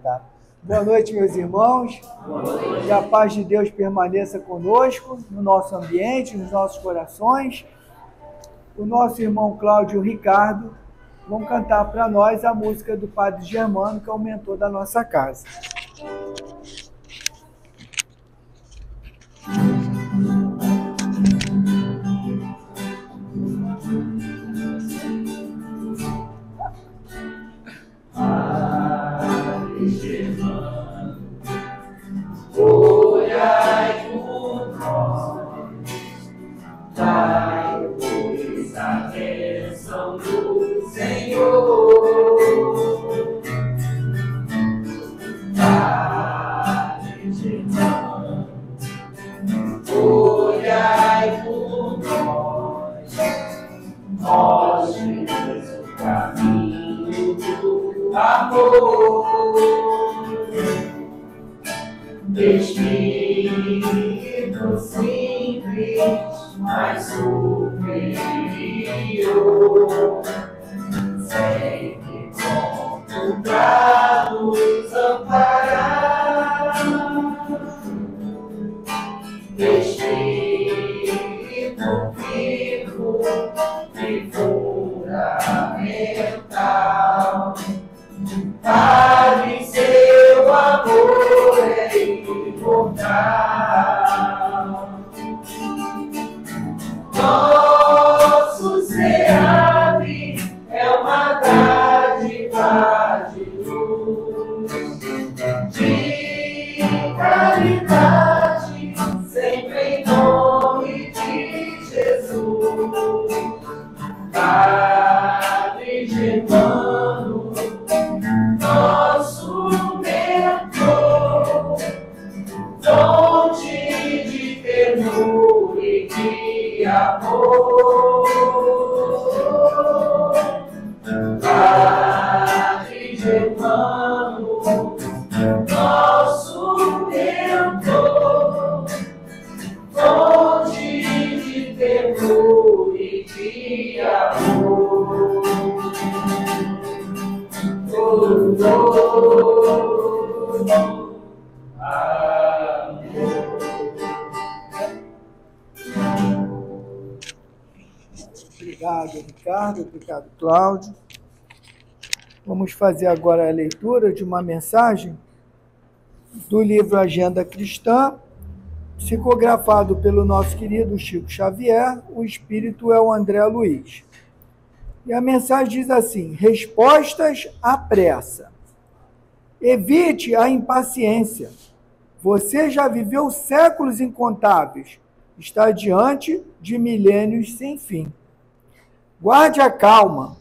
Tá. Boa noite, meus irmãos. Que a paz de Deus permaneça conosco, no nosso ambiente, nos nossos corações. O nosso irmão Cláudio e o Ricardo vão cantar para nós a música do Padre Germano, que é o mentor da nossa casa. Olhai por nós, dai-nos a bênção do Senhor. Padre Germano, olhai por nós, mostre-nos o caminho do amor. Espírito simples, mas superior, sempre pronto para nos amparar. Espírito vivo e fundamental, Padre, seu amor é imortal. Nosso SEAP é uma dádiva de luz, de caridade, sempre em nome de Jesus. Padre Germano, nosso mentor, fonte de ternura e de amor. Padre Germano, nosso mentor, fonte de ternura e de amor. Obrigado, Ricardo. Obrigado, Cláudio. Vamos fazer agora a leitura de uma mensagem do livro Agenda Cristã, psicografado pelo nosso querido Chico Xavier. O espírito é o André Luiz. E a mensagem diz assim: respostas à pressa. Evite a impaciência. Você já viveu séculos incontáveis. Está diante de milênios sem fim. Guarde a calma.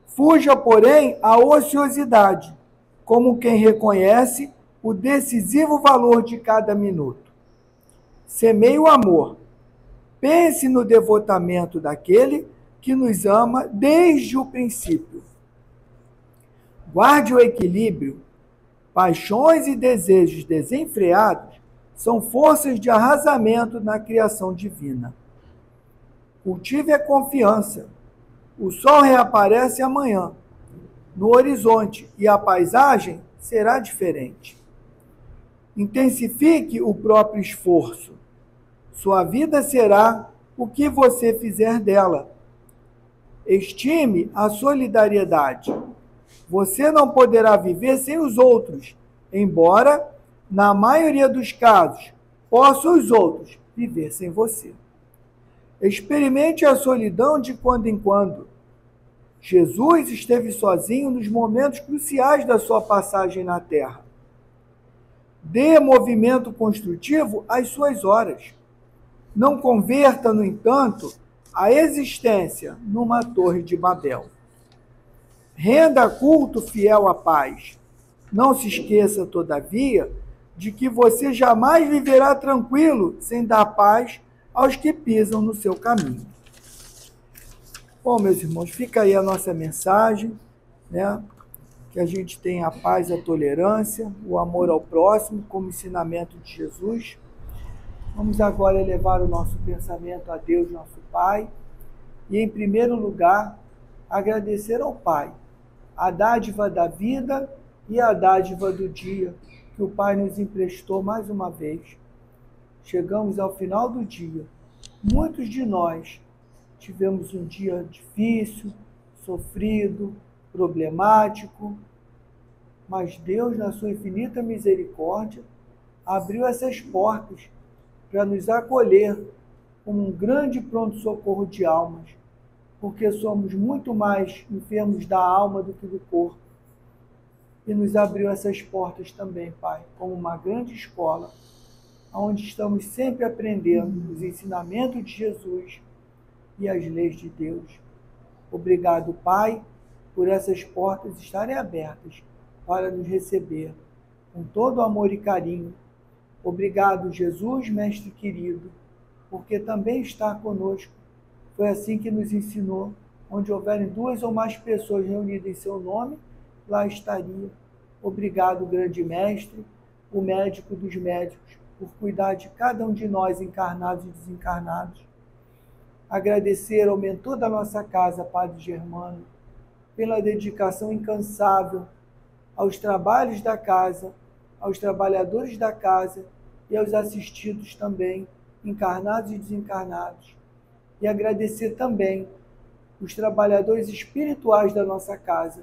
Fuja, porém, à ociosidade, como quem reconhece o decisivo valor de cada minuto. Semeie o amor. Pense no devotamento daquele que nos ama desde o princípio. Guarde o equilíbrio. Paixões e desejos desenfreados são forças de arrasamento na criação divina. Cultive a confiança. O sol reaparece amanhã no horizonte e a paisagem será diferente. Intensifique o próprio esforço. Sua vida será o que você fizer dela. Estime a solidariedade. Você não poderá viver sem os outros, embora, na maioria dos casos, possam os outros viver sem você. Experimente a solidão de quando em quando. Jesus esteve sozinho nos momentos cruciais da sua passagem na Terra. Dê movimento construtivo às suas horas. Não converta, no entanto, a existência numa torre de Babel. Renda culto fiel à paz. Não se esqueça, todavia, de que você jamais viverá tranquilo sem dar paz aos que pisam no seu caminho. Bom, meus irmãos, fica aí a nossa mensagem, né? Que a gente tenha a paz, a tolerância, o amor ao próximo, como ensinamento de Jesus. Vamos agora elevar o nosso pensamento a Deus, nosso Pai, e, em primeiro lugar, agradecer ao Pai a dádiva da vida e a dádiva do dia que o Pai nos emprestou mais uma vez. Chegamos ao final do dia. Muitos de nós tivemos um dia difícil, sofrido, problemático, mas Deus, na sua infinita misericórdia, abriu essas portas para nos acolher como um grande pronto-socorro de almas, porque somos muito mais enfermos da alma do que do corpo. E nos abriu essas portas também, Pai, como uma grande escola, onde estamos sempre aprendendo os ensinamentos de Jesus e as leis de Deus. Obrigado, Pai, por essas portas estarem abertas para nos receber com todo amor e carinho. Obrigado, Jesus, Mestre querido, porque também está conosco. Foi assim que nos ensinou, onde houverem 2 ou mais pessoas reunidas em seu nome, lá estaria. Obrigado, grande Mestre, o médico dos médicos, por cuidar de cada um de nós, encarnados e desencarnados. Agradecer ao mentor da nossa casa, Padre Germano, pela dedicação incansável aos trabalhos da casa, aos trabalhadores da casa e aos assistidos também, encarnados e desencarnados. E agradecer também os trabalhadores espirituais da nossa casa,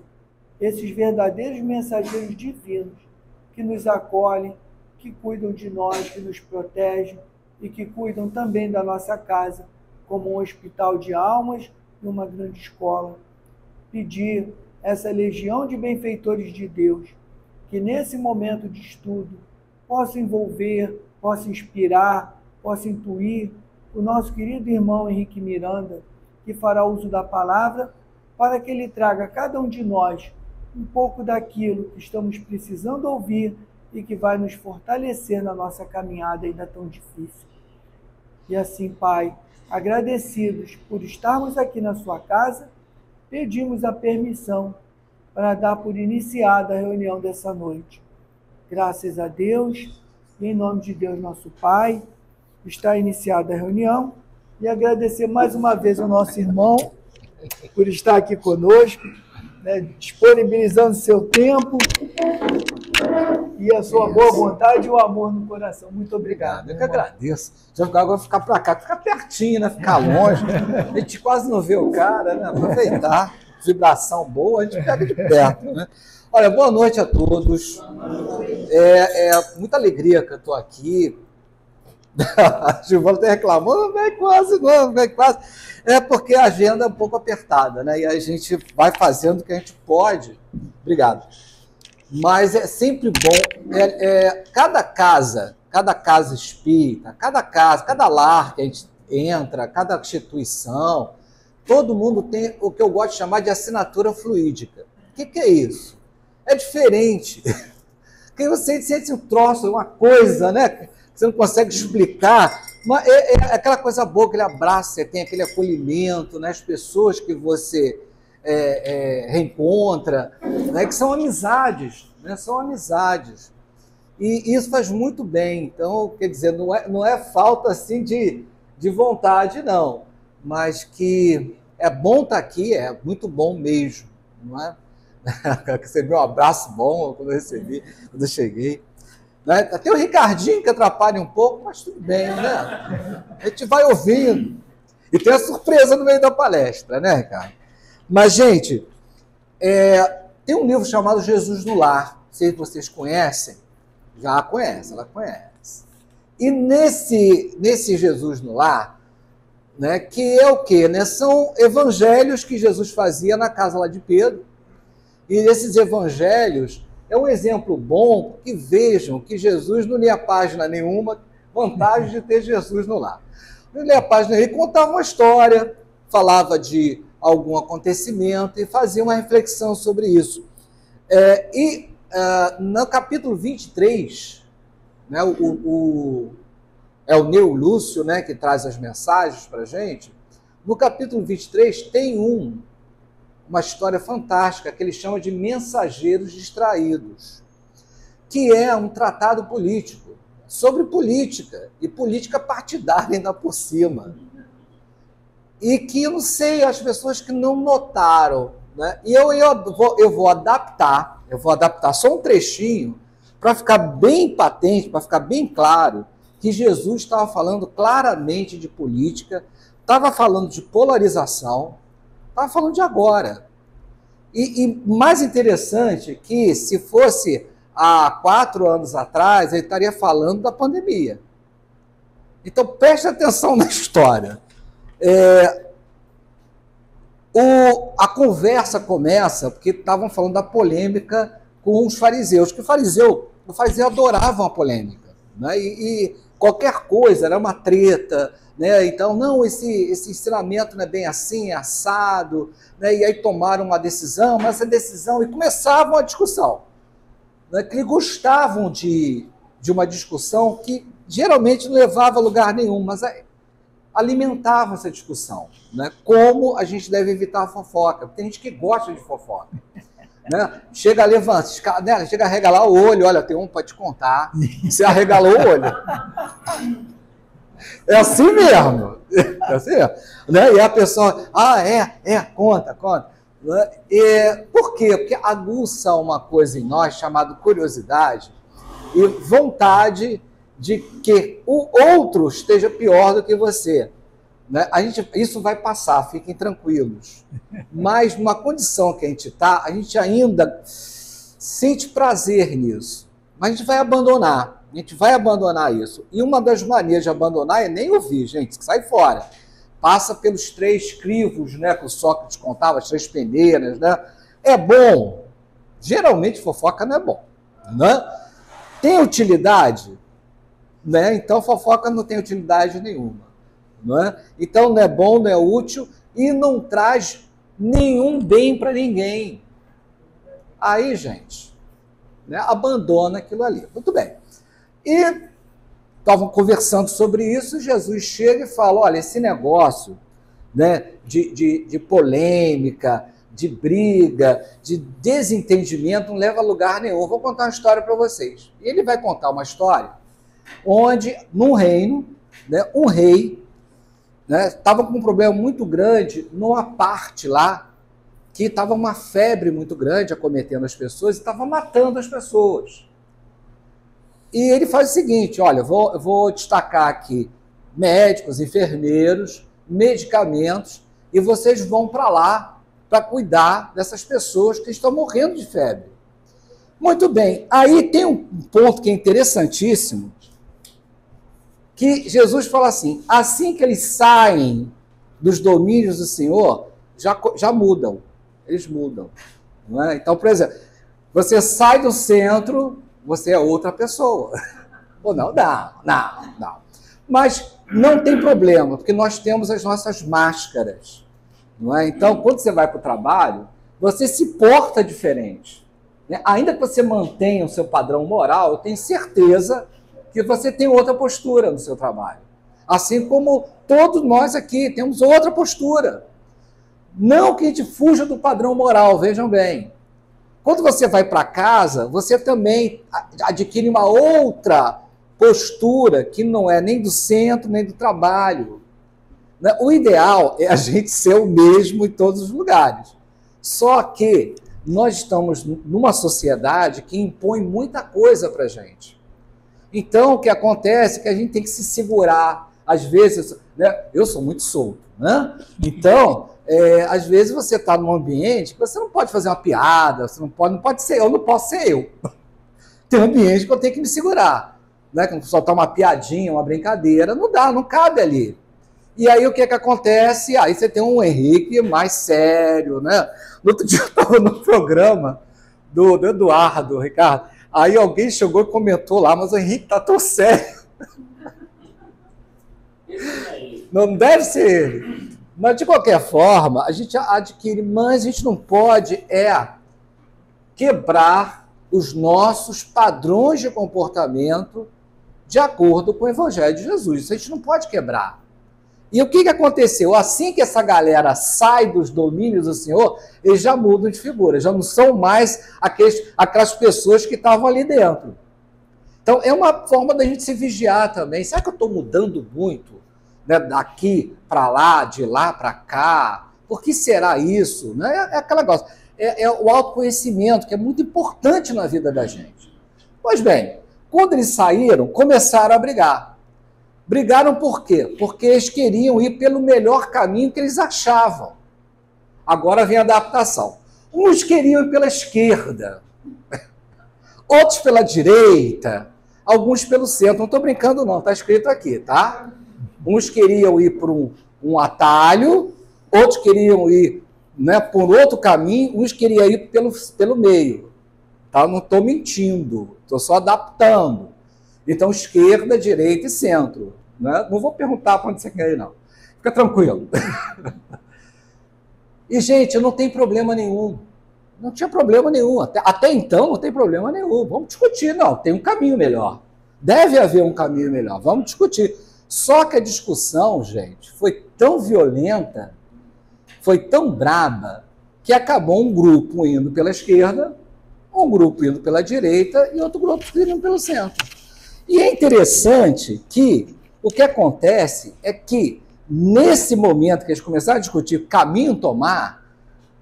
esses verdadeiros mensageiros divinos que nos acolhem, que cuidam de nós, que nos protegem e que cuidam também da nossa casa, como um hospital de almas e uma grande escola. Pedir essa legião de benfeitores de Deus, que nesse momento de estudo possa envolver, possa inspirar, possa intuir o nosso querido irmão Henrique Miranda, que fará uso da palavra, para que ele traga a cada um de nós um pouco daquilo que estamos precisando ouvir e que vai nos fortalecer na nossa caminhada ainda tão difícil. E assim, Pai, agradecidos por estarmos aqui na sua casa, pedimos a permissão para dar por iniciada a reunião dessa noite. Graças a Deus, e em nome de Deus nosso Pai, está iniciada a reunião, e agradecer mais uma vez ao nosso irmão por estar aqui conosco, né, disponibilizando seu tempo e a sua boa vontade e o amor no coração. Muito obrigado. Eu que agradeço. Já agora ficar para cá, ficar pertinho, né? Ficar longe. A gente quase não vê o cara, né? Aproveitar. Vibração boa, a gente pega de perto, né? Olha, boa noite a todos. É muita alegria que eu estou aqui. A Giovana está reclamando, não vem quase, não vem quase. É porque a agenda é um pouco apertada, né? E a gente vai fazendo o que a gente pode. Obrigado. Mas é sempre bom, cada casa espírita, cada casa, cada lar que a gente entra, cada instituição, todo mundo tem o que eu gosto de chamar de assinatura fluídica. O que é isso? É diferente. Porque você sente um troço, uma coisa, né? Você não consegue explicar, mas é aquela coisa boa, aquele abraço, você tem aquele acolhimento, né? As pessoas que você reencontra, né? Que são amizades, né? São amizades. E isso faz muito bem. Então, quer dizer, não é falta assim de vontade, não. Mas que é bom estar aqui, é muito bom mesmo, não é? Recebi um abraço bom quando eu cheguei. Né? Até o Ricardinho que atrapalha um pouco, mas tudo bem, né? A gente vai ouvindo. E tem a surpresa no meio da palestra, né, Ricardo? Mas, gente, tem um livro chamado Jesus no Lar. Não sei se vocês conhecem. Já conhece, ela conhece. E nesse Jesus no Lar, né, que é o quê? Né? São evangelhos que Jesus fazia na casa lá de Pedro. E esses evangelhos é um exemplo bom, porque vejam que Jesus não lia página nenhuma, vantagem de ter Jesus no lar. Não lia página nenhuma, ele contava uma história, falava de algum acontecimento e fazia uma reflexão sobre isso. No capítulo 23, né, é o Neo Lúcio, né, que traz as mensagens para a gente. No capítulo 23 tem uma história fantástica que ele chama de Mensageiros Distraídos, que é um tratado político, sobre política, e política partidária ainda por cima. E que, eu não sei, as pessoas que não notaram, né? E eu vou adaptar eu vou adaptar só um trechinho para ficar bem patente, para ficar bem claro que Jesus estava falando claramente de política, estava falando de polarização, estava falando de agora. E mais interessante que se fosse há 4 anos atrás, ele estaria falando da pandemia. Então preste atenção na história. A conversa começa porque estavam falando da polêmica com os fariseus, que o fariseu adorava a polêmica, né? E qualquer coisa era uma treta, né? Então, não, esse ensinamento não é bem assim, é assado, né? E aí tomaram uma decisão, mas essa decisão, e começavam a discussão, né? Que gostavam de uma discussão que geralmente não levava a lugar nenhum, mas alimentava essa discussão, né? Como a gente deve evitar a fofoca. Tem gente que gosta de fofoca, né? Chega, levanta, né? Chega a arregalar o olho, olha, tem um para te contar, você arregalou o olho. É assim mesmo, né? E a pessoa, conta. Por quê? Porque aguça uma coisa em nós chamada curiosidade e vontade de que o outro esteja pior do que você. Né? Isso vai passar, fiquem tranquilos. Mas numa condição que a gente está, a gente ainda sente prazer nisso. Mas a gente vai abandonar isso. E uma das maneiras de abandonar é nem ouvir, gente, sai fora. Passa pelos 3 crivos, né, que o Sócrates contava, as 3 peneiras, né? É bom. Geralmente fofoca não é bom, né? Tem utilidade? Né? Então, fofoca não tem utilidade nenhuma. Não é? Então, não é bom, não é útil e não traz nenhum bem para ninguém. Aí, gente, né, abandona aquilo ali. Muito bem. E estavam conversando sobre isso, Jesus chega e fala, olha, esse negócio, né, de polêmica, de briga, de desentendimento, não leva a lugar nenhum. Vou contar uma história para vocês. E ele vai contar uma história onde, num reino, né, um rei estava com um problema muito grande numa parte lá, que estava uma febre muito grande acometendo as pessoas e estava matando as pessoas. E ele faz o seguinte, olha, eu vou destacar aqui médicos, enfermeiros, medicamentos, e vocês vão para lá para cuidar dessas pessoas que estão morrendo de febre. Muito bem, aí tem um ponto que é interessantíssimo, que Jesus fala assim que eles saem dos domínios do Senhor, já mudam, eles mudam. Não é? Então, por exemplo, você sai do centro, você é outra pessoa. Ou não. Mas não tem problema, porque nós temos as nossas máscaras. Não é? Então, quando você vai para o trabalho, você se porta diferente. Né? Ainda que você mantenha o seu padrão moral, eu tenho certeza que você tem outra postura no seu trabalho. Assim como todos nós aqui temos outra postura. Não que a gente fuja do padrão moral, vejam bem. Quando você vai para casa, você também adquire uma outra postura que não é nem do centro, nem do trabalho. O ideal é a gente ser o mesmo em todos os lugares. Só que nós estamos numa sociedade que impõe muita coisa para a gente. Então, o que acontece é que a gente tem que se segurar. Às vezes, né, eu sou muito solto, né? Então, às vezes você está num ambiente que você não pode fazer uma piada, você não pode ser eu, não posso ser eu. Tem um ambiente que eu tenho que me segurar. Né? Quando soltar uma piadinha, uma brincadeira, não dá, não cabe ali. E aí o que acontece? Aí você tem um Henrique mais sério, né? No outro dia eu estava no programa do Eduardo, Ricardo. Aí alguém chegou e comentou lá, mas o Henrique tá tão sério. Não deve ser ele. Mas, de qualquer forma, a gente adquire, mas a gente não pode quebrar os nossos padrões de comportamento de acordo com o Evangelho de Jesus. Isso a gente não pode quebrar. E o que aconteceu? Assim que essa galera sai dos domínios do Senhor, eles já mudam de figura, já não são mais aquelas pessoas que estavam ali dentro. Então, é uma forma da gente se vigiar também. Será que eu estou mudando muito, né, daqui para lá, de lá para cá? Por que será isso? Né? É aquele negócio. é o autoconhecimento, que é muito importante na vida da gente. Pois bem, quando eles saíram, começaram a brigar. Brigaram por quê? Porque eles queriam ir pelo melhor caminho que eles achavam. Agora vem a adaptação. Uns queriam ir pela esquerda, outros pela direita, alguns pelo centro. Não estou brincando não, está escrito aqui, tá? Uns queriam ir por um atalho, outros queriam ir, né, por outro caminho, uns queriam ir pelo meio. Tá? Não estou mentindo, estou só adaptando. Então, esquerda, direita e centro. Né? Não vou perguntar para onde você quer ir, não. Fica tranquilo. E, gente, não tem problema nenhum. Não tinha problema nenhum. Até então, não tem problema nenhum. Vamos discutir. Não, tem um caminho melhor. Deve haver um caminho melhor. Vamos discutir. Só que a discussão, gente, foi tão violenta, foi tão braba, que acabou um grupo indo pela esquerda, um grupo indo pela direita e outro grupo indo pelo centro. E é interessante que o que acontece é que, nesse momento que eles começaram a discutir caminho tomar,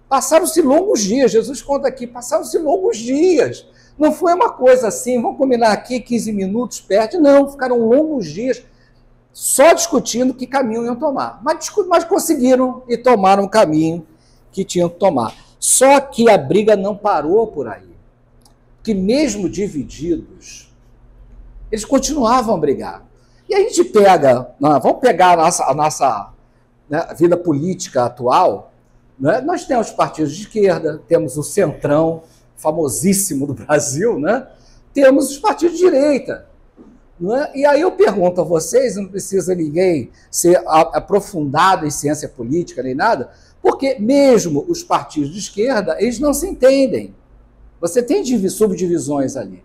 passaram-se longos dias. Jesus conta aqui, passaram-se longos dias. Não foi uma coisa assim, vamos combinar aqui 15 minutos, perto. Não, ficaram longos dias só discutindo que caminho iam tomar. Mas conseguiram e tomaram o caminho que tinham que tomar. Só que a briga não parou por aí. Que mesmo divididos, eles continuavam a brigar. E a gente pega, vamos pegar a nossa né, vida política atual, né? Nós temos partidos de esquerda, temos o Centrão, famosíssimo do Brasil, né? Temos os partidos de direita. Né? E aí eu pergunto a vocês, não precisa ninguém ser aprofundado em ciência política nem nada, porque mesmo os partidos de esquerda, eles não se entendem. Você tem subdivisões ali.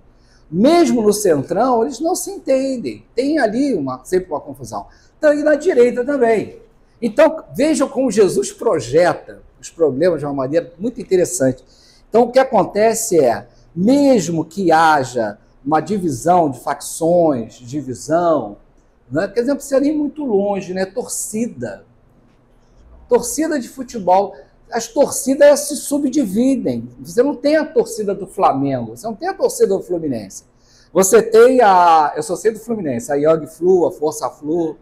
Mesmo no Centrão, eles não se entendem. Tem ali sempre uma confusão. Então, e na direita também. Então, vejam como Jesus projeta os problemas de uma maneira muito interessante. Então, o que acontece é, mesmo que haja uma divisão de facções, divisão, né? Quer dizer, não precisa ir muito longe, né? Torcida de futebol. As torcidas se subdividem. Você não tem a torcida do Flamengo, você não tem a torcida do Fluminense. Você tem eu só sei do Fluminense, a Young Flu, a Força Flu,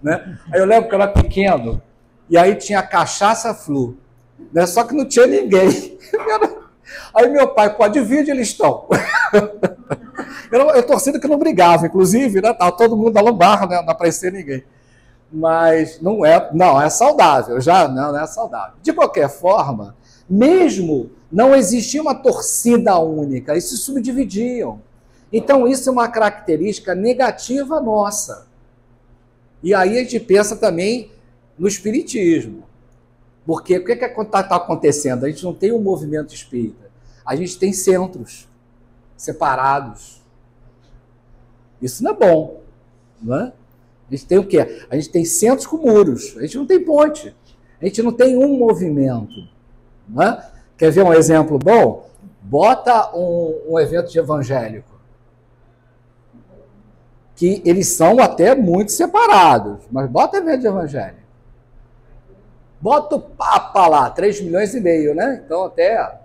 né? Aí eu lembro que eu era pequeno, e aí tinha a Cachaça Flu, né? Só que não tinha ninguém. Aí meu pai, pô, divide, eles estão. Eu torcida que não brigava, inclusive, né? Tava todo mundo dando barra, né? Não aparecia ninguém. Mas não é saudável, não é saudável. De qualquer forma, mesmo não existia uma torcida única, eles se subdividiam. Então isso é uma característica negativa nossa. E aí a gente pensa também no espiritismo. Porque o que está acontecendo? A gente não tem um movimento espírita, a gente tem centros separados. Isso não é bom, não é? A gente tem o quê? A gente tem centros com muros, a gente não tem ponte, a gente não tem um movimento. Não é? Quer ver um exemplo bom? Bota um evento de evangélico, que eles são até muito separados, mas bota evento de evangélico. Bota o Papa lá, 3,5 milhões, né? Então até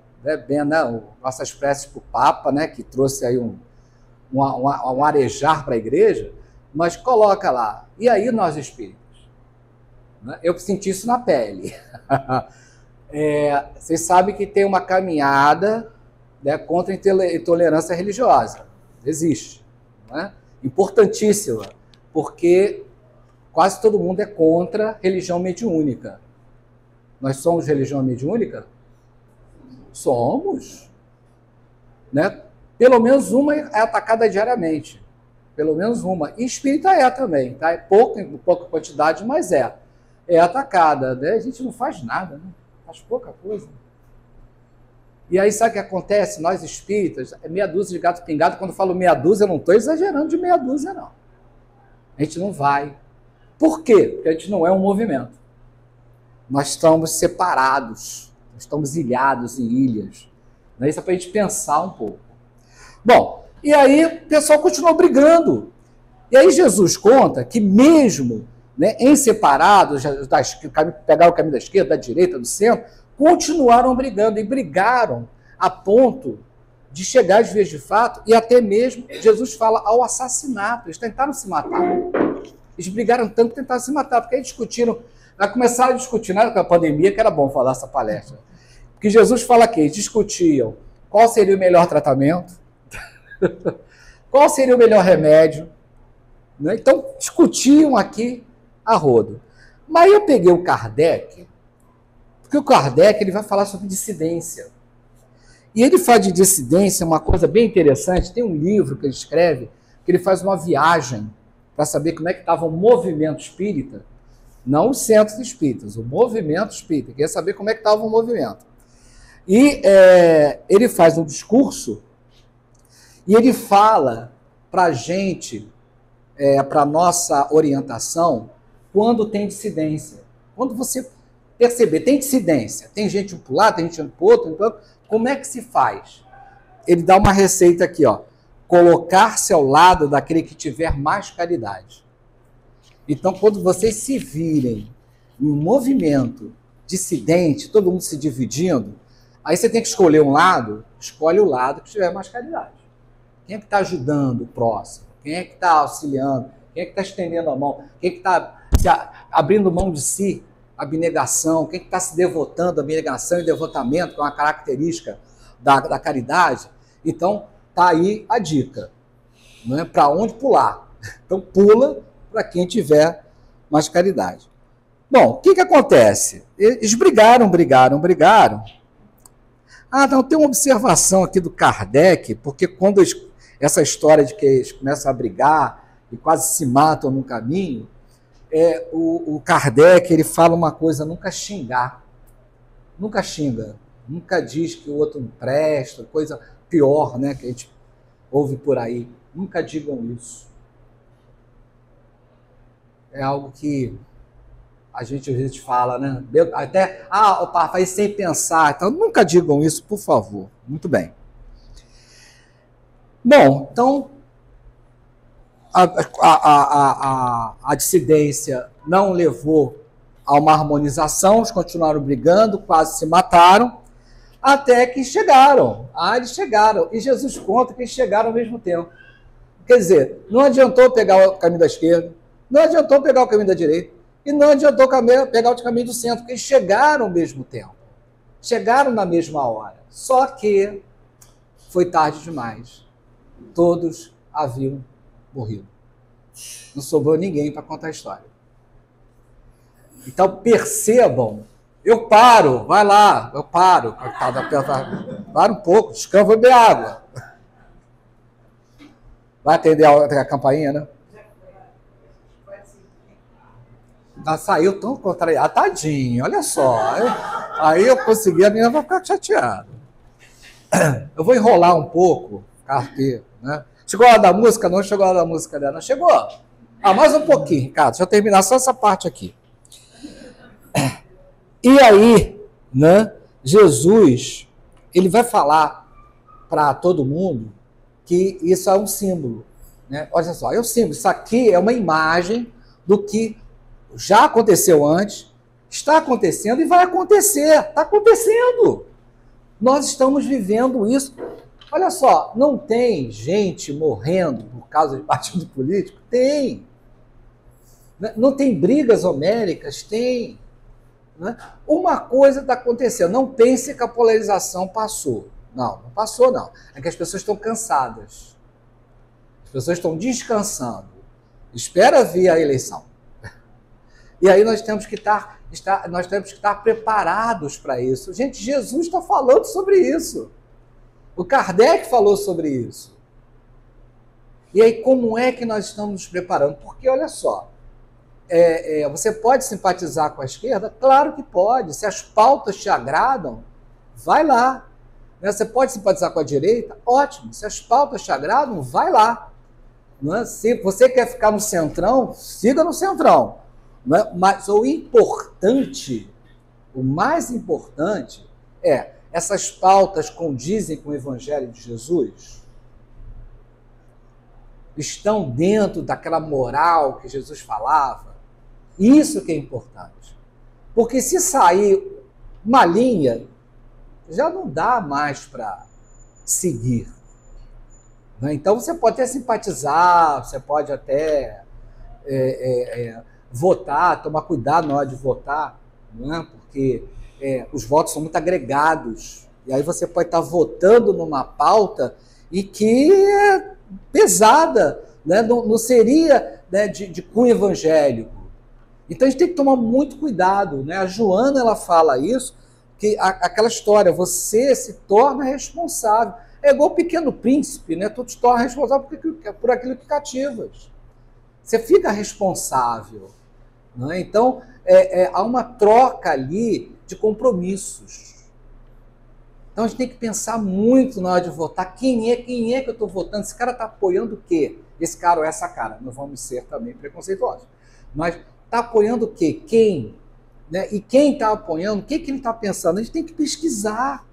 bem, né, nossas preces para o Papa, né, que trouxe aí um arejar para a igreja, mas coloca lá. E aí nós espíritos? Né? Eu senti isso na pele. Vocês sabem que tem uma caminhada, né, contra a intolerância religiosa. Existe. Né? Importantíssima, porque quase todo mundo é contra religião mediúnica. Nós somos religião mediúnica? Somos. Né? Pelo menos uma é atacada diariamente. Pelo menos uma. E espírita é também, tá? É pouca quantidade, mas é. É atacada, né? A gente não faz nada, né? Faz pouca coisa. E aí sabe o que acontece? Nós espíritas, é meia dúzia de gato pingado. Quando eu falo meia dúzia, eu não estou exagerando de meia dúzia, não. A gente não vai. Por quê? Porque a gente não é um movimento. Nós estamos separados. Nós estamos ilhados em ilhas. Isso é para a gente pensar um pouco. Bom, e aí o pessoal continuou brigando. E aí Jesus conta que mesmo, né, em separados, pegar o caminho da esquerda, da direita, do centro, continuaram brigando e brigaram a ponto de chegar às vias de fato e até mesmo, Jesus fala, ao assassinato. Eles tentaram se matar. Eles brigaram tanto que tentaram se matar, porque aí discutiram, começaram a discutir, na época da pandemia, que era bom falar essa palestra, porque Jesus fala que eles discutiam qual seria o melhor tratamento, qual seria o melhor remédio, né? Então, discutiam aqui a rodo. Mas eu peguei o Kardec, porque o Kardec ele vai falar sobre dissidência. E ele fala de dissidência, uma coisa bem interessante, tem um livro que ele escreve, que ele faz uma viagem para saber como é que estava o movimento espírita, não os centros espíritas, o movimento espírita, queria saber como é que estava o movimento. E ele faz um discurso e ele fala para a gente, para a nossa orientação, quando tem dissidência. Quando você perceber, tem dissidência, tem gente para um lado, tem gente para o outro, então, como é que se faz? Ele dá uma receita aqui, ó. Colocar-se ao lado daquele que tiver mais caridade. Então, quando vocês se virem em um movimento dissidente, todo mundo se dividindo, aí você tem que escolher um lado, escolhe o lado que tiver mais caridade. Quem é que está ajudando o próximo? Quem é que está auxiliando? Quem é que está estendendo a mão? Quem é que está abrindo mão de si? Abnegação, quem está se devotando, abnegação e devotamento, que é uma característica da caridade. Então, está aí a dica, não é? Para onde pular. Então, pula para quem tiver mais caridade. Bom, o que acontece? Eles brigaram. Ah, não, tem uma observação aqui do Kardec, porque quando essa história de que eles começam a brigar e quase se matam no caminho, o Kardec ele fala uma coisa, nunca xingar. Nunca xinga. Nunca diz que o outro não presta, coisa pior, né, que a gente ouve por aí. Nunca digam isso. É algo que a gente às vezes fala, né? Até, faz sem pensar. Então, nunca digam isso, por favor. Muito bem. Bom, então, a dissidência não levou a uma harmonização, eles continuaram brigando, quase se mataram, até que chegaram. Eles chegaram. E Jesus conta que eles chegaram ao mesmo tempo. Quer dizer, não adiantou pegar o caminho da esquerda, não adiantou pegar o caminho da direita, e não adiantou pegar o caminho do centro, porque eles chegaram ao mesmo tempo. Chegaram na mesma hora. Só que foi tarde demais. Todos haviam morrido. Não sobrou ninguém para contar a história. Então percebam, eu paro, vai lá, eu paro. Para um pouco, descansa, vou beber água. Vai atender a campainha, né? Saiu tão contrariado. Tadinho, olha só. Aí eu consegui, a menina vai ficar chateada. Eu vou enrolar um pouco, carteiro, né? Chegou a hora da música? Não chegou a hora da música dela. Não chegou? Mais um pouquinho, Ricardo. Deixa eu terminar só essa parte aqui. E aí, né, Jesus, ele vai falar para todo mundo que isso é um símbolo. Né? Olha só, é um símbolo. Isso aqui é uma imagem do que já aconteceu antes, está acontecendo e vai acontecer. Está acontecendo. Nós estamos vivendo isso. Olha só, não tem gente morrendo por causa de partido político? Tem. Não tem brigas homéricas? Tem. Uma coisa está acontecendo. Não pense que a polarização passou. Não passou, não. É que as pessoas estão cansadas. As pessoas estão descansando. Espera vir a eleição. E aí nós temos que estar preparados para isso. Gente, Jesus está falando sobre isso. O Kardec falou sobre isso. E aí, como é que nós estamos nos preparando? Porque, olha só, você pode simpatizar com a esquerda? Claro que pode. Se as pautas te agradam, vai lá. Você pode simpatizar com a direita? Ótimo. Se as pautas te agradam, vai lá. Se você quer ficar no centrão, siga no centrão. Mas o importante, o mais importante essas pautas condizem com o Evangelho de Jesus? Estão dentro daquela moral que Jesus falava? Isso que é importante. Porque se sair uma linha já não dá mais para seguir. Né? Então você pode até simpatizar, você pode até votar, tomar cuidado na hora de votar, não é? Porque os votos são muito agregados. E aí você pode estar votando numa pauta e que é pesada, né? Não seria, né, de cunho evangélico. Então a gente tem que tomar muito cuidado. Né? A Joana, ela fala isso, que aquela história, você se torna responsável. É igual o Pequeno Príncipe, né? Tu te torna responsável por aquilo que cativas. Você fica responsável. Né? Então, há uma troca ali de compromissos. Então, a gente tem que pensar muito na hora de votar. Quem é que eu estou votando? Esse cara está apoiando o quê? Esse cara ou essa cara. Não vamos ser também preconceituosos. Mas está apoiando o quê? Quem? Né? E quem está apoiando, o que ele está pensando? A gente tem que pesquisar.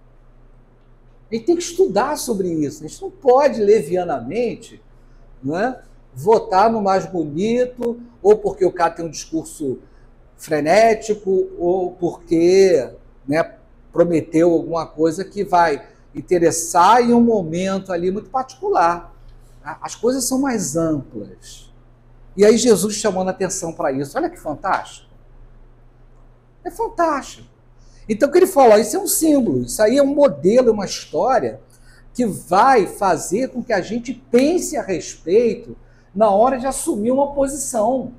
A gente tem que estudar sobre isso. A gente não pode, levianamente, né, votar no mais bonito, ou porque o cara tem um discurso frenético, ou porque, né, prometeu alguma coisa que vai interessar em um momento ali muito particular. As coisas são mais amplas. E aí Jesus chamando a atenção para isso. Olha que fantástico. É fantástico. Então, o que ele fala? Isso é um símbolo, isso aí é um modelo, uma história que vai fazer com que a gente pense a respeito na hora de assumir uma posição.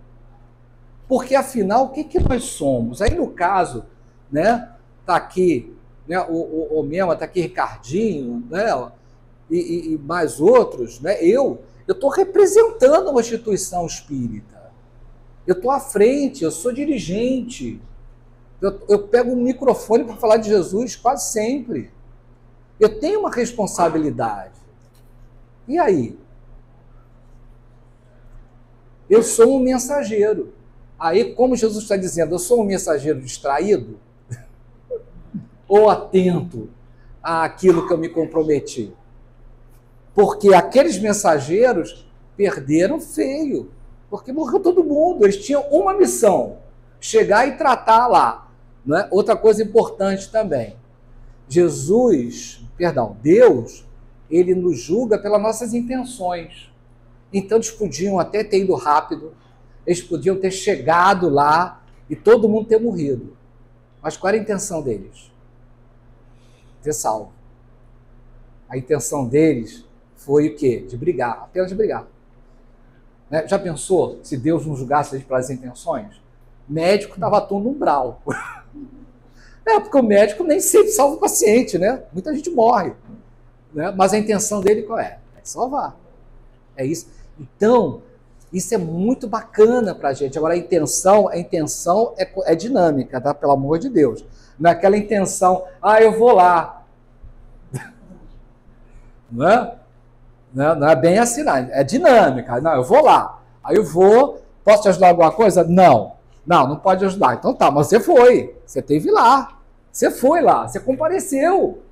Porque, afinal, o que nós somos? Aí, no caso, né, tá aqui, né, o Mema, tá aqui Ricardinho, né, e mais outros, né, eu estou representando uma instituição espírita. Eu estou à frente, eu sou dirigente. Eu pego um microfone para falar de Jesus quase sempre. Eu tenho uma responsabilidade. E aí? Eu sou um mensageiro. Aí, como Jesus está dizendo, eu sou um mensageiro distraído? Ou atento àquilo que eu me comprometi? Porque aqueles mensageiros perderam feio. Porque morreu todo mundo. Eles tinham uma missão: chegar e tratar lá. Não é? Outra coisa importante também, Deus, ele nos julga pelas nossas intenções. Então eles podiam até ter ido rápido, eles podiam ter chegado lá e todo mundo ter morrido. Mas qual era a intenção deles? Ter salvo. A intenção deles foi o quê? De brigar, apenas de brigar. Né? Já pensou se Deus não julgasse eles pelas intenções? O médico estava atuando no umbral. Porque o médico nem sempre salva o paciente, né? Muita gente morre. Né? Mas a intenção dele qual é? É salvar. É isso. Então, isso é muito bacana para a gente. Agora, a intenção é dinâmica, tá? Pelo amor de Deus. Não é aquela intenção, eu vou lá. Não é? Não é bem assim, não. É dinâmica. Não, eu vou lá. Aí eu vou, posso te ajudar em alguma coisa? Não pode ajudar. Então tá, mas você foi. Você teve lá. Você foi lá. Você compareceu.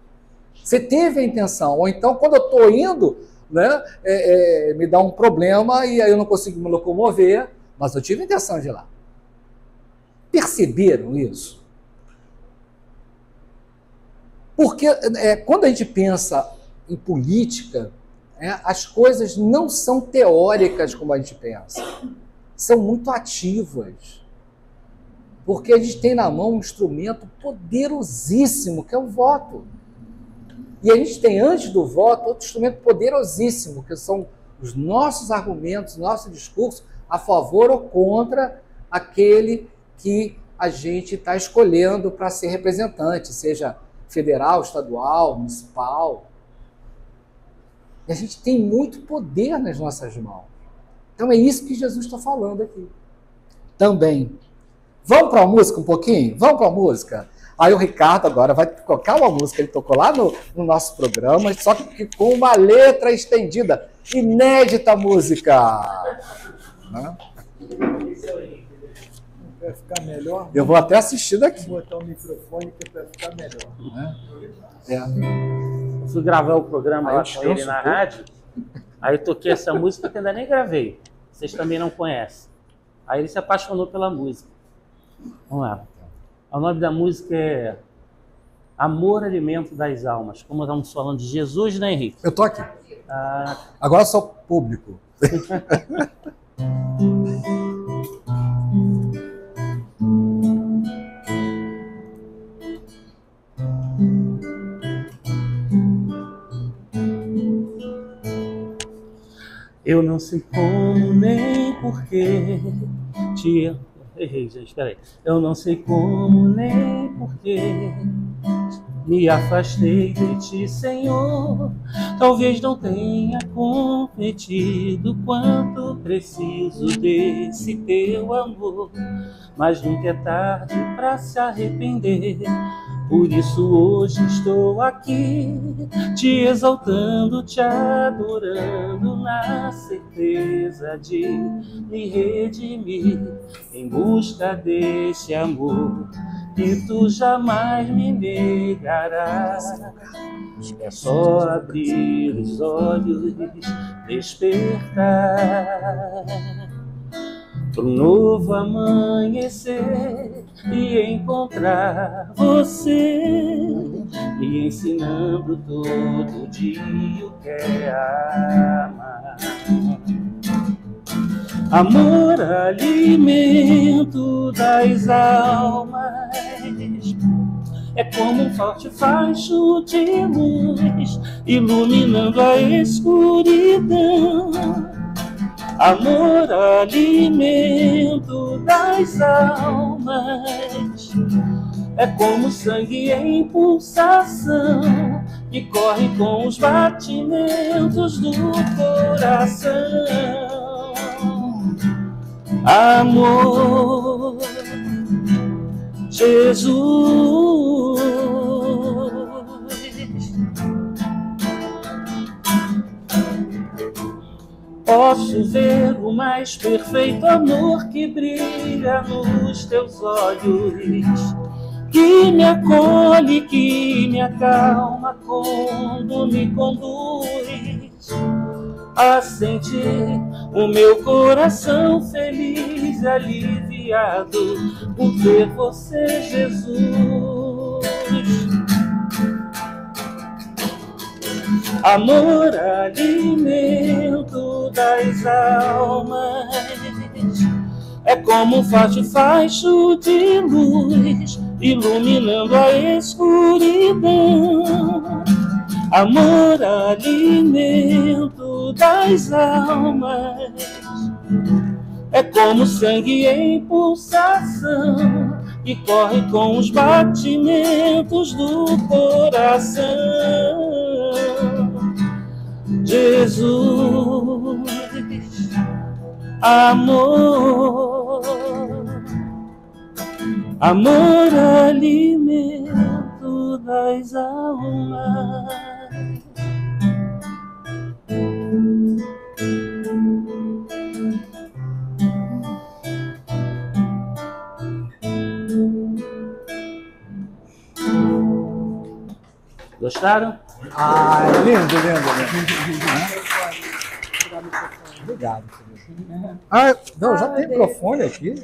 Você teve a intenção. Ou então, quando eu estou indo, né, me dá um problema e aí eu não consigo me locomover, mas eu tive a intenção de ir lá. Perceberam isso? Porque quando a gente pensa em política, as coisas não são teóricas como a gente pensa. São muito ativas. Porque a gente tem na mão um instrumento poderosíssimo, que é o voto. E a gente tem, antes do voto, outro instrumento poderosíssimo, que são os nossos argumentos, nosso discurso a favor ou contra aquele que a gente está escolhendo para ser representante, seja federal, estadual, municipal. E a gente tem muito poder nas nossas mãos. Então é isso que Jesus está falando aqui. Também. Vamos para a música um pouquinho? Vamos para a música? Aí o Ricardo agora vai tocar uma música que ele tocou lá no nosso programa, só que com uma letra estendida. Inédita música. Né? Vai ficar melhor? Eu vou até assistir daqui. Vou botar o microfone que é para ficar melhor. Eu fui gravar o programa lá com ele na rádio, aí eu toquei essa música que ainda nem gravei. Vocês também não conhecem. Aí ele se apaixonou pela música. Vamos lá. O nome da música é Amor, alimento das almas. Como estamos falando de Jesus, né, Henrique? Eu tô aqui. Ah, Agora sou público. eu não sei como nem porquê te... Errei, gente, peraí. Eu não sei como nem porquê me afastei de ti, Senhor. Talvez não tenha compreendido quanto preciso desse teu amor, mas nunca é tarde para se arrepender. Por isso hoje estou aqui, te exaltando, te adorando, na certeza de me redimir, em busca desse amor que tu jamais me negarás. É só abrir os olhos, despertar para um novo amanhecer e encontrar você me ensinando todo dia o que é amar. Amor, alimento das almas, é como um forte facho de luz iluminando a escuridão. Amor, alimento das almas, é como sangue em pulsação que corre com os batimentos do coração. Amor, Jesus, posso ver o mais perfeito amor que brilha nos teus olhos, que me acolhe, que me acalma quando me conduz a sentir o meu coração feliz e aliviado por ver você, Jesus. Amor, alimento das almas, é como um facho de luz iluminando a escuridão. Amor, alimento das almas, é como sangue em pulsação que corre com os batimentos do coração. Jesus, amor, amor, alimento das almas. Gostaram? Ah, lindo, lindo, lindo. Obrigado. Ah, não, já tem microfone aqui.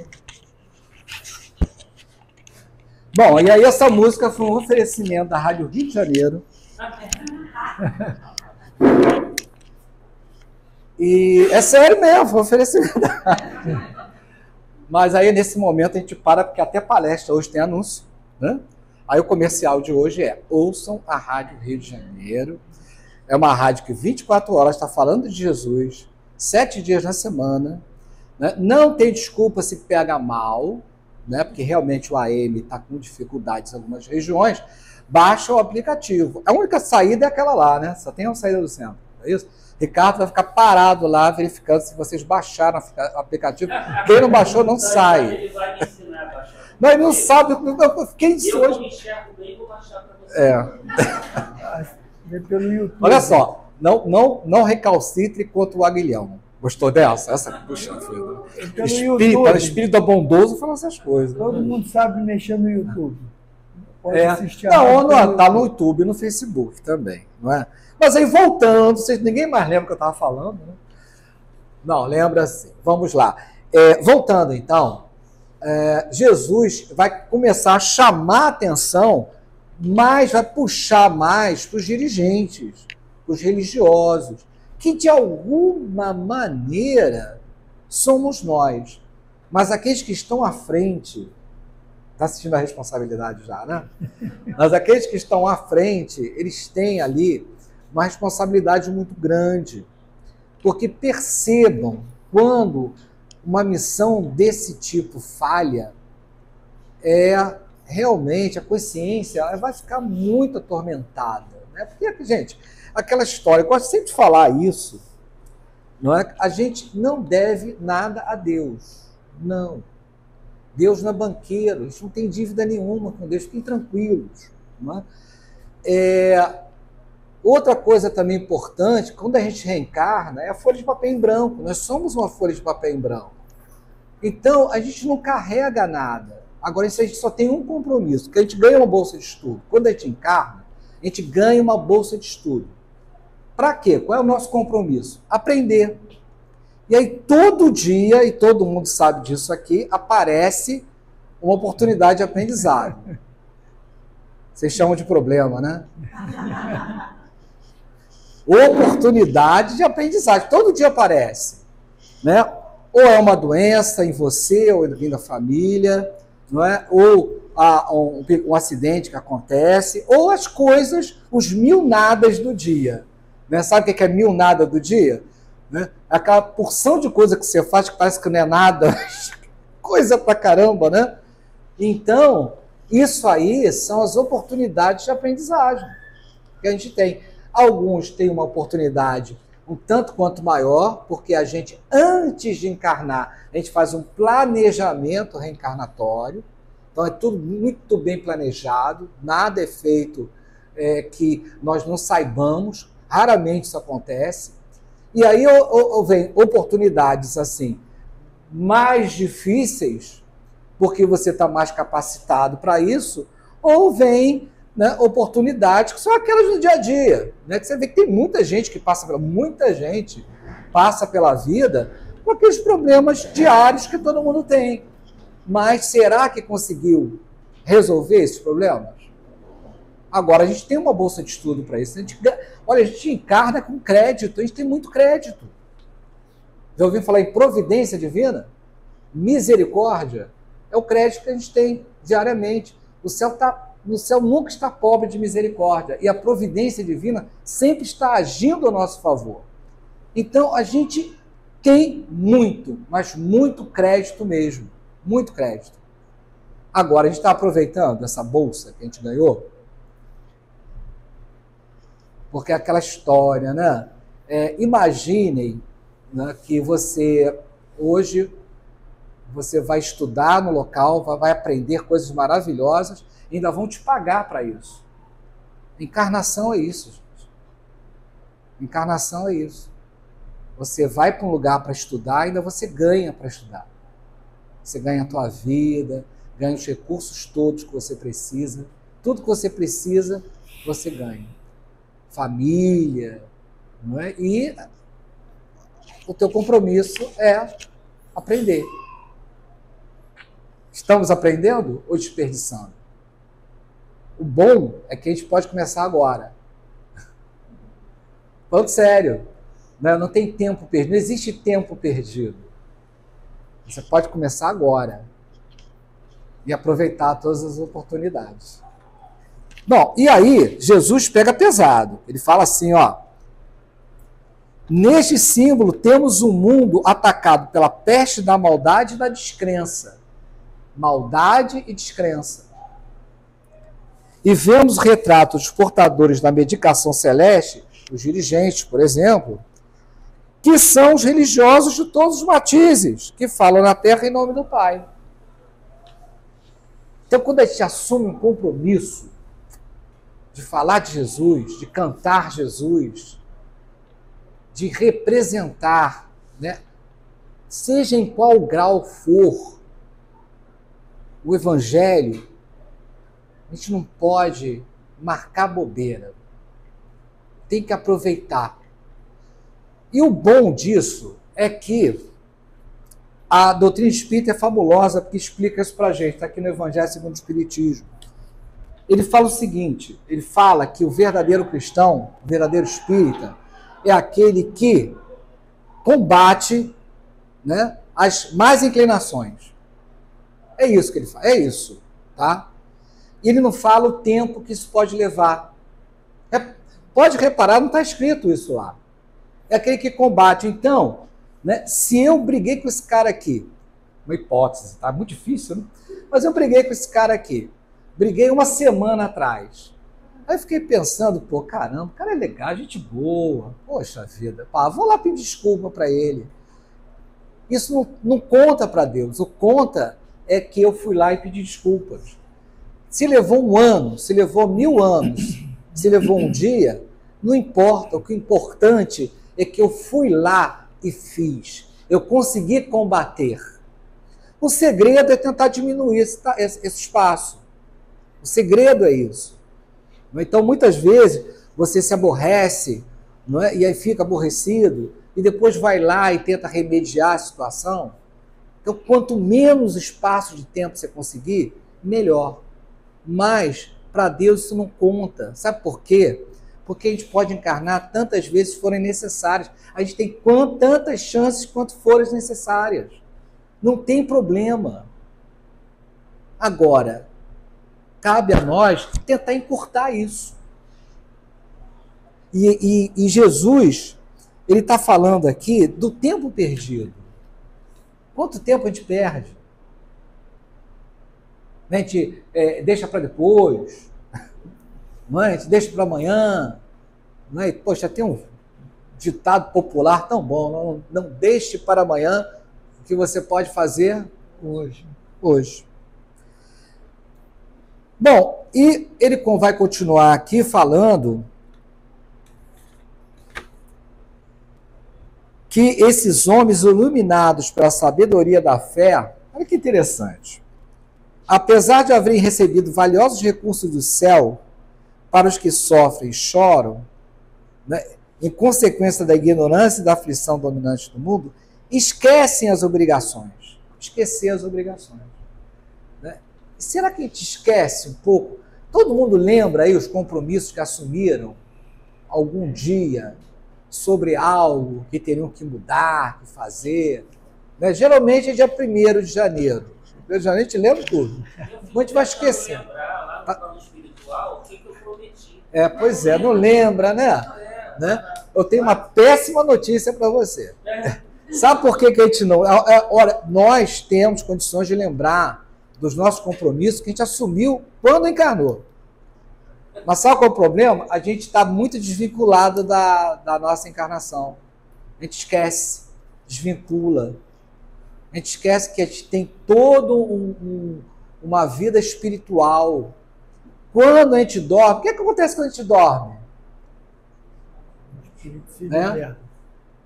Bom, e aí essa música foi um oferecimento da Rádio Rio de Janeiro. E é sério mesmo, foi um oferecimento da Rádio. Mas aí nesse momento a gente para, porque até palestra hoje tem anúncio, né? Aí o comercial de hoje é: ouçam a Rádio Rio de Janeiro. É uma rádio que 24 horas está falando de Jesus, 7 dias na semana, né? Não tem desculpa se pega mal, né? Porque realmente o AM está com dificuldades em algumas regiões. Baixa o aplicativo. A única saída é aquela lá, né? Só tem uma saída do centro, é isso? Ricardo vai ficar parado lá verificando se vocês baixaram o aplicativo. Quem não baixou não sai. Ele vai me ensinar a baixar. Não, ele não sabe. Eu fiquei Eu, hoje. como enxergo bem, vou baixar para você. Vê pelo YouTube. Olha só, não recalcitre contra o aguilhão. Gostou dessa? Essa, puxa, filho. Pelo Espírito, YouTube. espírito bondoso fala essas coisas. Todo mundo sabe mexer no YouTube. Pode assistir a Não, rádio tá pelo no YouTube e no Facebook também, não é? Mas aí voltando, ninguém mais lembra o que eu estava falando, né? Não, lembra sim. Vamos lá. Voltando então, Jesus vai começar a chamar a atenção mas vai puxar mais para os dirigentes, para os religiosos, que de alguma maneira somos nós. Mas aqueles que estão à frente, está assistindo a responsabilidade já, né? Mas aqueles que estão à frente, eles têm ali uma responsabilidade muito grande, porque percebam, quando uma missão desse tipo falha, realmente a consciência vai ficar muito atormentada, né? Porque, gente, aquela história, eu gosto sempre de falar isso, não é? A gente não deve nada a Deus, não. Deus não é banqueiro, a gente não tem dívida nenhuma com Deus, fiquem tranquilos, não é? Outra coisa também importante, quando a gente reencarna, é a folha de papel em branco. Nós somos uma folha de papel em branco. Então, a gente não carrega nada. Agora, isso a gente só tem um compromisso, que a gente ganha uma bolsa de estudo. Quando a gente encarna, a gente ganha uma bolsa de estudo. Para quê? Qual é o nosso compromisso? Aprender. E aí, todo dia, e todo mundo sabe disso aqui, aparece uma oportunidade de aprendizado. Vocês chamam de problema, né? Oportunidade de aprendizagem. Todo dia aparece, né? Ou é uma doença em você, ou alguém da família, não é? Ou um acidente que acontece, ou as coisas, os mil nadas do dia. Né? Sabe o que é mil nada do dia? Né? Aquela porção de coisa que você faz que parece que não é nada, coisa pra caramba, né? Então, isso aí são as oportunidades de aprendizagem que a gente tem. Alguns têm uma oportunidade um tanto quanto maior, porque a gente, antes de encarnar, a gente faz um planejamento reencarnatório. Então é tudo muito bem planejado, nada é feito que nós não saibamos, raramente isso acontece. E aí vem oportunidades assim, mais difíceis, porque você está mais capacitado para isso, ou vem, né, oportunidades que são aquelas do dia a dia, né, que você vê que tem muita gente que passa pela vida com aqueles problemas diários que todo mundo tem. Mas será que conseguiu resolver esses problemas? Agora, a gente tem uma bolsa de estudo para isso. A gente encarna com crédito, a gente tem muito crédito. Já ouviu falar em providência divina? Misericórdia é o crédito que a gente tem diariamente. O céu nunca está pobre de misericórdia. E a providência divina sempre está agindo a nosso favor. Então, a gente tem muito, mas muito crédito mesmo. Muito crédito. Agora, a gente está aproveitando essa bolsa que a gente ganhou? Porque é aquela história, né? Imaginem, né, que hoje você vai estudar no local, vai aprender coisas maravilhosas, e ainda vão te pagar para isso. Encarnação é isso, gente. Encarnação é isso. Você vai para um lugar para estudar, ainda você ganha para estudar. Você ganha a tua vida, ganha os recursos todos que você precisa. Tudo que você precisa, você ganha. Família, não é? E o teu compromisso é aprender. Estamos aprendendo ou desperdiçando? O bom é que a gente pode começar agora. Falando sério, né? Não tem tempo perdido, não existe tempo perdido. Você pode começar agora e aproveitar todas as oportunidades. Bom, e aí Jesus pega pesado. Ele fala assim, ó: neste símbolo temos um mundo atacado pela peste da maldade e da descrença. Maldade e descrença. E vemos retratos dos portadores da medicação celeste, os dirigentes, por exemplo, que são os religiosos de todos os matizes, que falam na terra em nome do Pai. Então, quando a gente assume um compromisso de falar de Jesus, de cantar Jesus, de representar, né, seja em qual grau for, o Evangelho, a gente não pode marcar bobeira. Tem que aproveitar. E o bom disso é que a doutrina espírita é fabulosa, porque explica isso para a gente. Está aqui no Evangelho segundo o Espiritismo. ele fala o seguinte, ele fala que o verdadeiro cristão, o verdadeiro espírita, é aquele que combate, né, as más inclinações. É isso que ele fala, é isso, tá? E ele não fala o tempo que isso pode levar. Pode reparar, não está escrito isso lá. É aquele que combate. Então, né, se eu briguei com esse cara aqui, uma hipótese, tá? Muito difícil, né? Mas eu briguei com esse cara aqui. Briguei uma semana atrás. Aí eu fiquei pensando, pô, caramba, o cara é legal, gente boa. Poxa vida, pá, vou lá pedir desculpa para ele. Isso não conta para Deus. O conta é que eu fui lá e pedi desculpas. Se levou 1 ano, se levou 1000 anos, se levou um dia, não importa. O que é importante é que eu fui lá e fiz. Eu consegui combater. O segredo é tentar diminuir esse espaço. O segredo é isso. Então, muitas vezes, você se aborrece, não é? E aí fica aborrecido, e depois vai lá e tenta remediar a situação. Então, quanto menos espaço de tempo você conseguir, melhor. Mas, para Deus, isso não conta. Sabe por quê? Porque a gente pode encarnar tantas vezes forem necessárias. A gente tem tantas chances quanto forem necessárias. Não tem problema. Agora, cabe a nós tentar encurtar isso. E Jesus, ele está falando aqui do tempo perdido. Quanto tempo a gente perde? A gente deixa para depois, não é? A gente deixa para amanhã. Não é? Poxa, tem um ditado popular tão bom, não deixe para amanhã o que você pode fazer hoje. Bom, e ele vai continuar aqui falando que esses homens iluminados pela sabedoria da fé, olha que interessante, apesar de haverem recebido valiosos recursos do céu para os que sofrem e choram, né, em consequência da ignorância e da aflição dominante do mundo, esquecem as obrigações. Esquecer as obrigações. Né? Será que a gente esquece um pouco? Todo mundo lembra aí os compromissos que assumiram algum dia sobre algo que teriam que mudar, que fazer? Né? Geralmente é dia 1º de janeiro. 1º de janeiro a gente lembra tudo. A gente vai esquecer. Lembrar lá no plano espiritual o que eu prometi. Pois é, não lembra, né? Eu tenho uma péssima notícia para você. Sabe por que a gente não... Ora, nós temos condições de lembrar dos nossos compromissos que a gente assumiu quando encarnou. Mas sabe qual é o problema? A gente está muito desvinculado da nossa encarnação. A gente esquece, desvincula. A gente esquece que a gente tem toda uma vida espiritual. Quando a gente dorme, o que acontece quando a gente dorme? Né?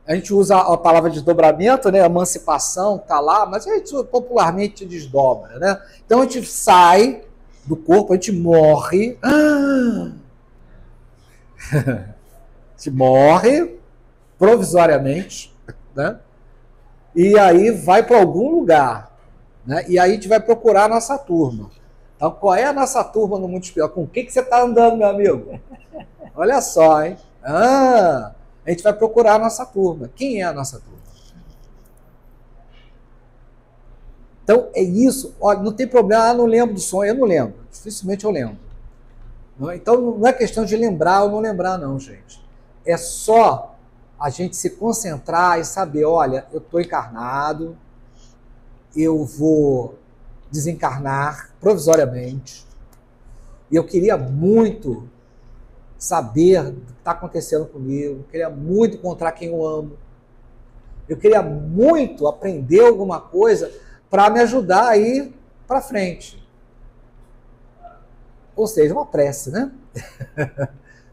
A gente usa a palavra desdobramento, né? Emancipação, está lá, mas a gente popularmente desdobra. Né? Então a gente sai do corpo, a gente morre. A gente morre provisoriamente, né? E aí vai para algum lugar. Né? E aí a gente vai procurar a nossa turma. Então, qual é a nossa turma no mundo espiritual? Com o que você está andando, meu amigo? Olha só, hein? A gente vai procurar a nossa turma. Quem é a nossa turma? Então, é isso. Olha, não tem problema, não lembro do sonho. Eu não lembro. Dificilmente eu lembro. Então, não é questão de lembrar ou não lembrar, não, gente. É só a gente se concentrar e saber, olha, eu estou encarnado, eu vou desencarnar provisoriamente, e eu queria muito saber o que está acontecendo comigo, eu queria muito encontrar quem eu amo, eu queria muito aprender alguma coisa para me ajudar a ir para frente. Ou seja, uma prece, né?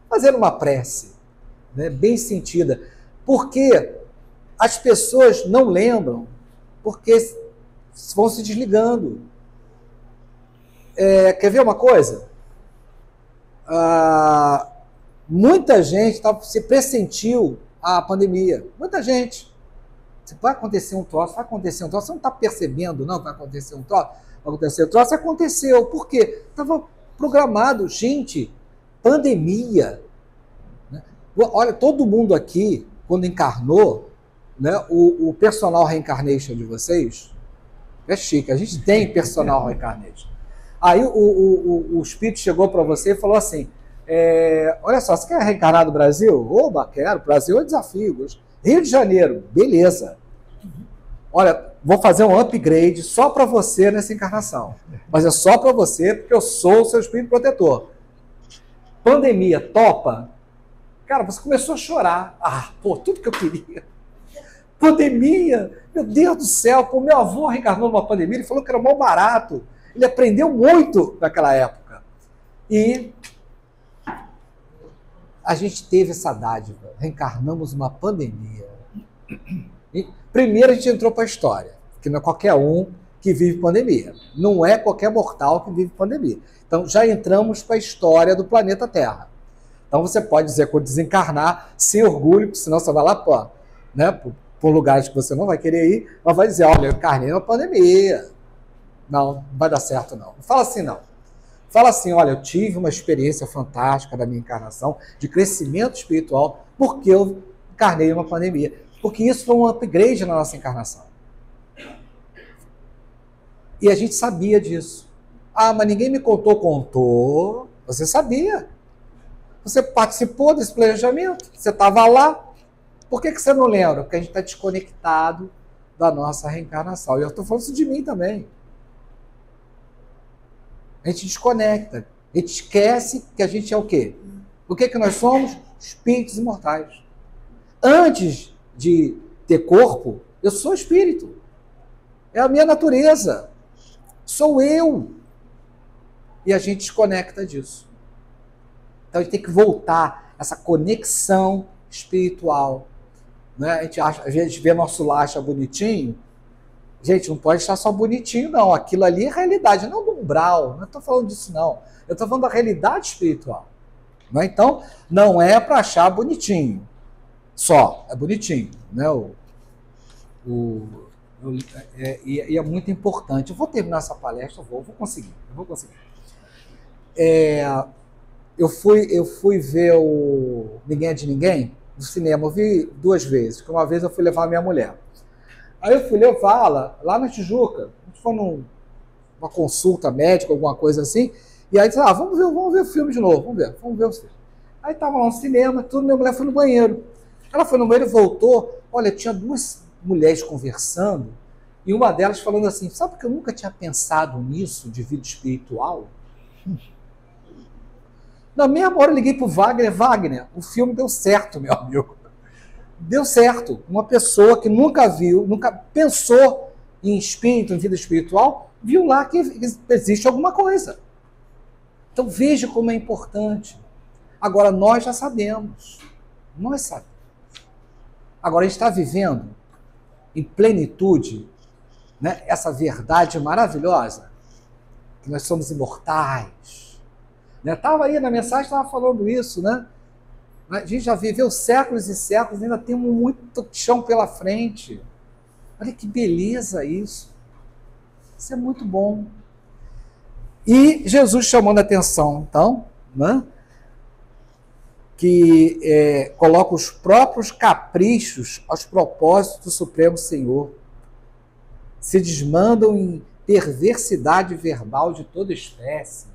Fazer uma prece, né? Bem sentida. Porque as pessoas não lembram, porque vão se desligando. Quer ver uma coisa? Muita gente se pressentiu a pandemia. Muita gente. Vai acontecer um troço, você não está percebendo, não, vai acontecer um troço? Vai acontecer um troço, aconteceu. Por quê? Estava programado. Gente, pandemia. Né? Olha, todo mundo aqui, quando encarnou, né, o personal reincarnation de vocês é chique. A gente tem personal reincarnation. Aí o espírito chegou para você e falou assim, olha só, você quer reencarnar no Brasil? Oba, quero. Brasil é desafio. Rio de Janeiro, beleza. Olha, vou fazer um upgrade só para você nessa encarnação. Mas é só para você, porque eu sou o seu espírito protetor. Pandemia, topa? Cara, você começou a chorar. Ah, pô, tudo que eu queria. Pandemia, meu Deus do céu, pô, meu avô reencarnou numa pandemia, ele falou que era mal barato. Ele aprendeu muito naquela época. E a gente teve essa dádiva, reencarnamos uma pandemia. E primeiro a gente entrou para a história, que não é qualquer um que vive pandemia. Não é qualquer mortal que vive pandemia. Então já entramos para a história do planeta Terra. Então você pode dizer, quando desencarnar, sem orgulho, porque senão você vai lá por lugares que você não vai querer ir, mas vai dizer, olha, eu encarnei uma pandemia. Não vai dar certo não. Não fala assim não. Fala assim, olha, eu tive uma experiência fantástica da minha encarnação, de crescimento espiritual, porque eu encarnei uma pandemia. Porque isso foi um upgrade na nossa encarnação. E a gente sabia disso. Ah, mas ninguém me contou. Contou. Você sabia. Você participou desse planejamento. Você estava lá. Por que você não lembra? Porque a gente está desconectado da nossa reencarnação. E eu estou falando isso de mim também. A gente desconecta. A gente esquece que a gente é o quê? O que nós somos? Espíritos imortais. Antes de ter corpo, eu sou espírito. É a minha natureza. Sou eu. E a gente desconecta disso. Então a gente tem que voltar essa conexão espiritual. Né? A gente vê nosso lar, acha bonitinho. Gente, não pode estar só bonitinho, não. Aquilo ali é realidade, não do umbral. Não estou falando disso, não. Eu estou falando da realidade espiritual. Né? Então, não é para achar bonitinho. Só, é bonitinho. Né? E é muito importante. Eu vou terminar essa palestra, eu vou conseguir. Eu fui ver o Ninguém é de Ninguém no cinema. Eu vi 2 vezes. Uma vez eu fui levar a minha mulher. Aí eu fui levá-la lá na Tijuca. A gente foi numa consulta médica, alguma coisa assim. E aí disse, vamos ver o filme de novo. Vamos ver o filme. Aí estava lá no cinema, tudo, minha mulher foi no banheiro. Ela foi no banheiro e voltou. Olha, tinha 2 mulheres conversando. E uma delas falando assim, sabe que eu nunca tinha pensado nisso, de vida espiritual? Na mesma hora eu liguei pro Wagner, o filme deu certo, meu amigo. Deu certo. Uma pessoa que nunca viu, nunca pensou em espírito, em vida espiritual, viu lá que existe alguma coisa. Então veja como é importante. Agora nós já sabemos. Nós sabemos. Agora a gente está vivendo em plenitude, né, essa verdade maravilhosa, que nós somos imortais. Estava aí na mensagem, estava falando isso, né? A gente já viveu séculos e séculos, ainda temos muito chão pela frente. Olha que beleza isso. Isso é muito bom. E Jesus chamando a atenção, então, né? Que coloca os próprios caprichos aos propósitos do Supremo Senhor. Se desmandam em perversidade verbal de toda espécie.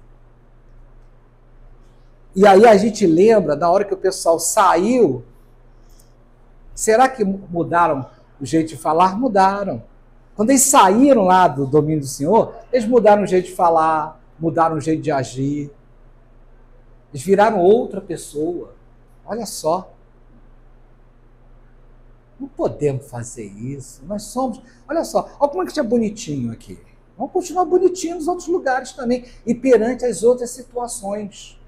E aí a gente lembra, da hora que o pessoal saiu, será que mudaram o jeito de falar? Mudaram. Quando eles saíram lá do domínio do Senhor, eles mudaram o jeito de falar, mudaram o jeito de agir. Eles viraram outra pessoa. Olha só. Não podemos fazer isso. Nós somos... Olha só, olha como é que é bonitinho aqui. Vamos continuar bonitinho nos outros lugares também. E perante as outras situações.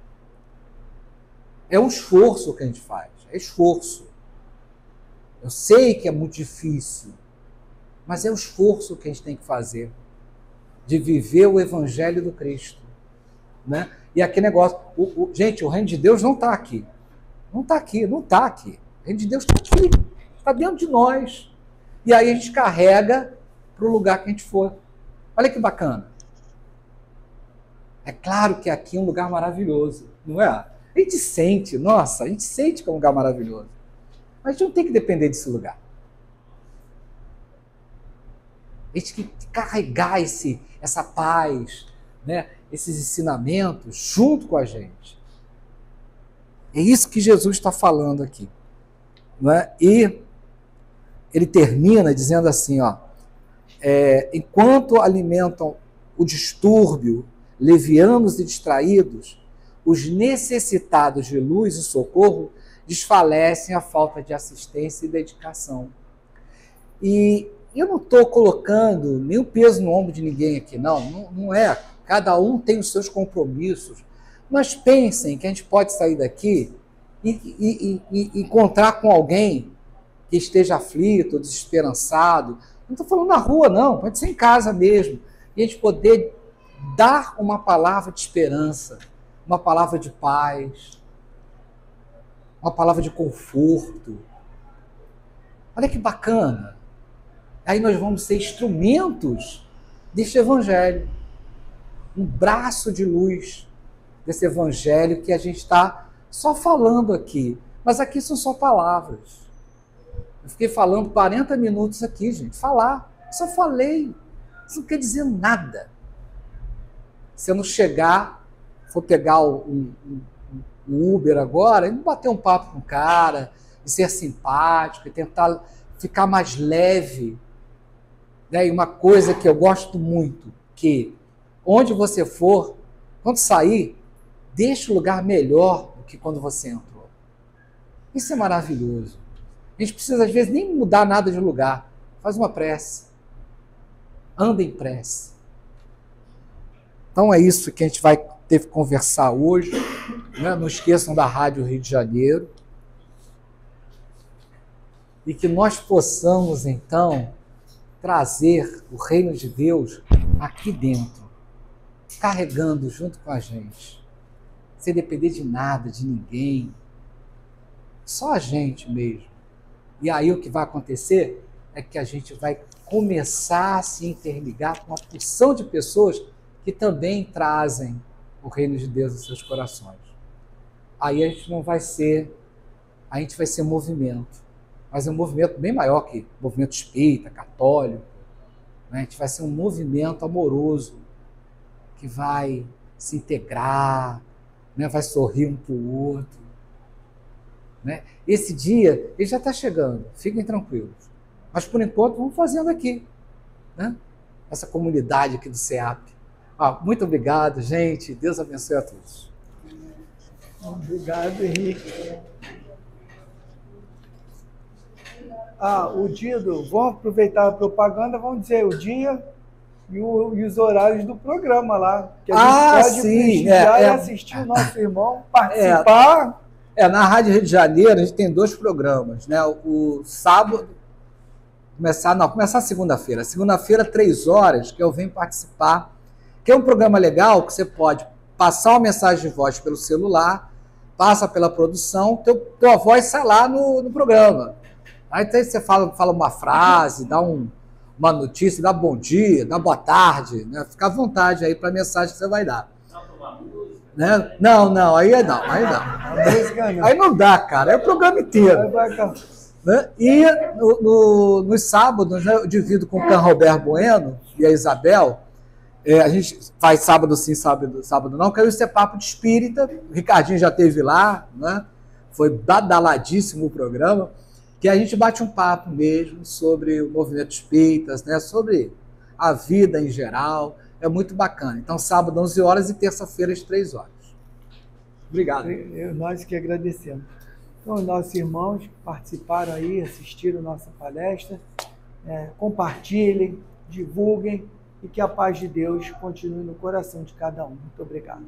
É um esforço que a gente faz. É esforço. Eu sei que é muito difícil. Mas é o esforço que a gente tem que fazer. De viver o Evangelho do Cristo. Né? E aquele negócio... gente, o reino de Deus não está aqui. Não está aqui, não está aqui. O reino de Deus está aqui. Está dentro de nós. E aí a gente carrega para o lugar que a gente for. Olha que bacana. É claro que aqui é um lugar maravilhoso, não é? A gente sente, nossa, a gente sente que é um lugar maravilhoso. Mas a gente não tem que depender desse lugar. A gente tem que carregar essa paz, né? Esses ensinamentos junto com a gente. É isso que Jesus está falando aqui. Não é? E ele termina dizendo assim, ó, enquanto alimentam o distúrbio, levianos e distraídos, os necessitados de luz e socorro desfalecem a falta de assistência e dedicação. E eu não estou colocando nenhum peso no ombro de ninguém aqui, não é. Cada um tem os seus compromissos. Mas pensem que a gente pode sair daqui e encontrar com alguém que esteja aflito, desesperançado. Não estou falando na rua, não, pode ser em casa mesmo. E a gente poder dar uma palavra de esperança, uma palavra de paz, uma palavra de conforto. Olha que bacana. Aí nós vamos ser instrumentos deste evangelho, um braço de luz desse evangelho que a gente está só falando aqui. Mas aqui são só palavras. Eu fiquei falando 40 minutos aqui, gente. Falar. Só falei. Isso não quer dizer nada. Se eu não chegar, for pegar o Uber agora, e não bater um papo com o cara, e ser simpático, e tentar ficar mais leve. Né? E uma coisa que eu gosto muito, que onde você for, quando sair, deixe o lugar melhor do que quando você entrou. Isso é maravilhoso. A gente precisa, às vezes, nem mudar nada de lugar. Faz uma prece. Anda em prece. Então é isso que a gente vai ter que conversar hoje. Né? Não esqueçam da Rádio Rio de Janeiro. E que nós possamos, então, trazer o reino de Deus aqui dentro, carregando junto com a gente, sem depender de nada, de ninguém, só a gente mesmo. E aí o que vai acontecer é que a gente vai começar a se interligar com uma porção de pessoas que também trazem o reino de Deus em seus corações. Aí a gente não vai ser, a gente vai ser movimento, mas é um movimento bem maior que movimento espírita, católico. Né? A gente vai ser um movimento amoroso, que vai se integrar, né? Vai sorrir um para o outro. Né? Esse dia, ele já está chegando, fiquem tranquilos. Mas, por enquanto, vamos fazendo aqui. Né? Essa comunidade aqui do CEAP. Muito obrigado, gente. Deus abençoe a todos. Obrigado, Henrique. O dia vamos aproveitar a propaganda, vamos dizer o dia e os horários do programa lá. Que a gente pode prestigiar e assistir o nosso irmão, participar. Na Rádio Rio de Janeiro a gente tem 2 programas, né? O sábado, começar segunda-feira. Segunda-feira, 3 horas, que eu venho participar, que é um programa legal, que você pode passar uma mensagem de voz pelo celular, passa pela produção, tua voz sai lá no programa. Aí você fala uma frase, dá uma notícia, dá bom dia, dá boa tarde, né? Fica à vontade aí para a mensagem que você vai dar. Né? Não, aí não. Aí não dá, cara, é o programa inteiro. Né? E nos sábados, né, eu divido com o Can Roberto Bueno e a Isabel. A gente faz sábado sim, sábado não, que é esse papo de espírita. O Ricardinho já esteve lá, né? Foi badaladíssimo o programa, que a gente bate um papo mesmo sobre o movimento espíritas, né? Sobre a vida em geral. É muito bacana. Então, sábado, 11 horas e terça-feira, às 3 horas. Obrigado. Nós que agradecemos. Então, nossos irmãos que participaram aí, assistiram nossa palestra, compartilhem, divulguem e que a paz de Deus continue no coração de cada um. Muito obrigado.